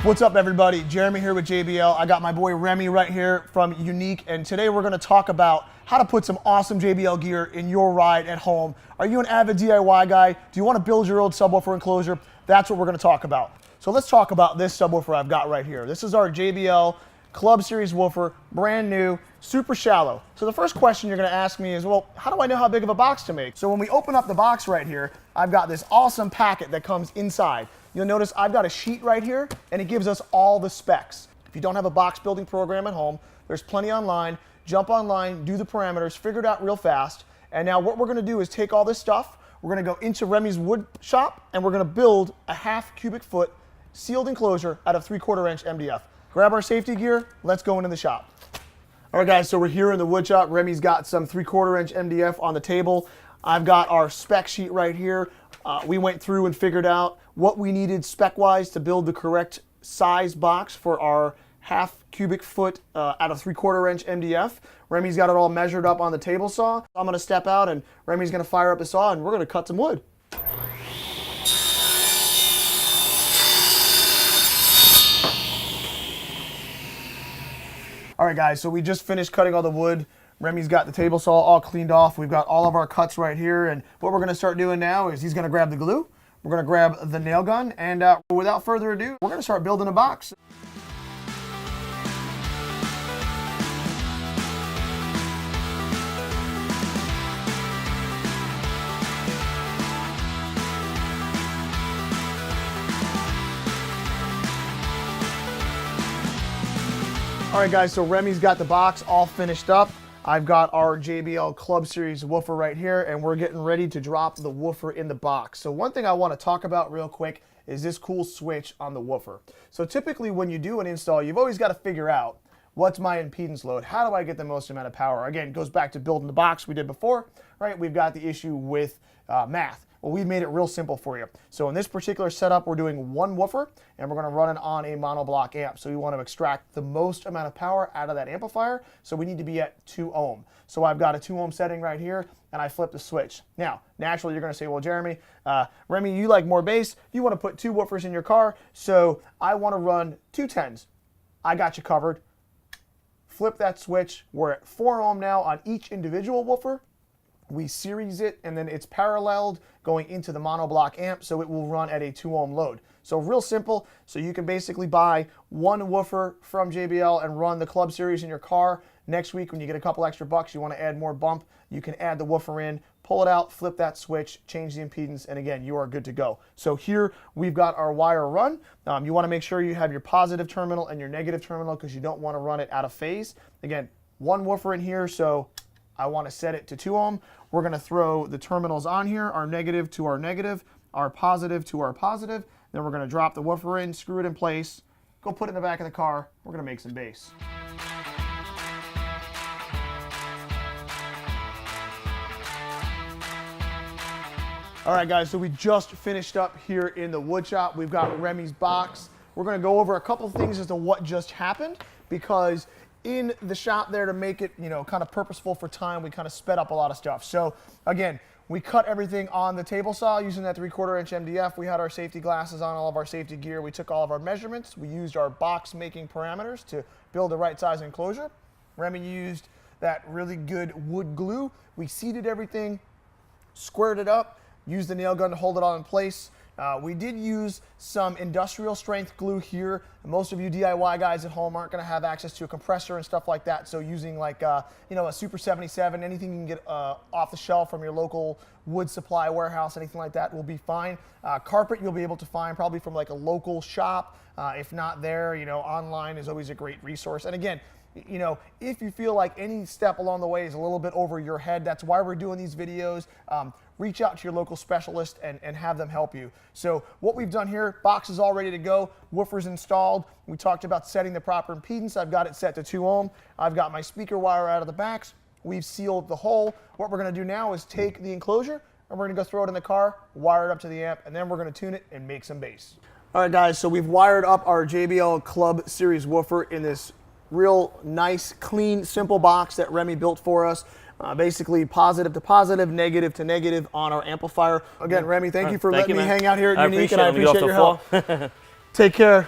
What's up, everybody? Jeremy here with JBL. I got my boy Reme right here from Unique, and today we're going to talk about how to put some awesome JBL gear in your ride at home. Are you an avid DIY guy? Do you want to build your own subwoofer enclosure? That's what we're going to talk about. So let's talk about this subwoofer I've got right here. This is our JBL Club Series woofer, brand new, super shallow. So the first question you're going to ask me is, well, how do I know how big of a box to make? So when we open up the box right here, I've got this awesome packet that comes inside. You'll notice I've got a sheet right here, and it gives us all the specs. If you don't have a box building program at home, there's plenty online. Jump online, do the parameters, figure it out real fast. And now what we're going to do is take all this stuff, we're going to go into Reme's wood shop, and we're going to build a 1/2 cubic foot sealed enclosure out of 3/4 inch MDF. Grab our safety gear, let's go into the shop. All right, guys, so we're here in the wood shop. Reme's got some 3/4 inch MDF on the table. I've got our spec sheet right here. We went through and figured out what we needed spec-wise to build the correct size box for our 1/2 cubic foot out of 3/4 inch MDF. Reme's got it all measured up on the table saw. I'm gonna step out and Reme's gonna fire up the saw and we're gonna cut some wood. All right, guys, so we just finished cutting all the wood. Reme's got the table saw all cleaned off. We've got all of our cuts right here. And what we're gonna start doing now is he's gonna grab the glue. We're gonna grab the nail gun. And without further ado, we're gonna start building a box. All right, guys, so Reme's got the box all finished up. I've got our JBL Club Series woofer right here, and we're getting ready to drop the woofer in the box. So one thing I want to talk about real quick is this cool switch on the woofer. So typically when you do an install, you've always got to figure out, what's my impedance load? How do I get the most amount of power? Again, it goes back to building the box we did before, right? We've got the issue with math. Well, we've made it real simple for you. So in this particular setup, we're doing one woofer, and we're gonna run it on a monoblock amp. So we want to extract the most amount of power out of that amplifier, so we need to be at 2 ohm. So I've got a 2 ohm setting right here, and I flip the switch. Now, naturally, you're gonna say, well, Jeremy, Reme, you like more bass. You wanna put 2 woofers in your car, so I wanna run 2 10s. I got you covered. Flip that switch. We're at 4 ohm now on each individual woofer. We series it, and then it's paralleled going into the monoblock amp, so it will run at a 2 ohm load. So real simple. So you can basically buy one woofer from JBL and run the Club Series in your car. Next week, when you get a couple extra bucks, you want to add more bump, you can add the woofer in, pull it out, flip that switch, change the impedance, and again, you are good to go. So here we've got our wire run. You want to make sure you have your positive terminal and your negative terminal because you don't want to run it out of phase. Again, one woofer in here, so I want to set it to 2 ohm. We're going to throw the terminals on here, our negative to our negative, our positive to our positive. Then we're going to drop the woofer in, screw it in place, go put it in the back of the car. We're going to make some bass. All right, guys, so we just finished up here in the wood shop. We've got Reme's box. We're going to go over a couple of things as to what just happened, because in the shop there, to make it, kind of purposeful for time, we kind of sped up a lot of stuff. So again, we cut everything on the table saw using that 3/4 inch MDF. We had our safety glasses on, all of our safety gear. We took all of our measurements. We used our box making parameters to build the right size enclosure. Reme used that really good wood glue. We seated everything, squared it up, used the nail gun to hold it all in place. We did use some industrial strength glue here. Most of you DIY guys at home aren't going to have access to a compressor and stuff like that, so using like a Super 77, anything you can get off the shelf from your local wood supply warehouse, anything like that will be fine. Carpet you'll be able to find probably from like a local shop. If not there, online is always a great resource. And again, if you feel like any step along the way is a little bit over your head, that's why we're doing these videos. Reach out to your local specialist and have them help you. So what we've done here, box is all ready to go, woofers installed. We talked about setting the proper impedance. I've got it set to 2 ohm. I've got my speaker wire out of the backs. We've sealed the hole. What we're gonna do now is take the enclosure and we're gonna go throw it in the car, wire it up to the amp, and then we're gonna tune it and make some bass. All right, guys, so we've wired up our JBL Club Series woofer in this real nice, clean, simple box that Reme built for us. Basically positive to positive, negative to negative on our amplifier. Again, Reme, thank you for letting me hang out here at Unique, and I appreciate your help. Take care.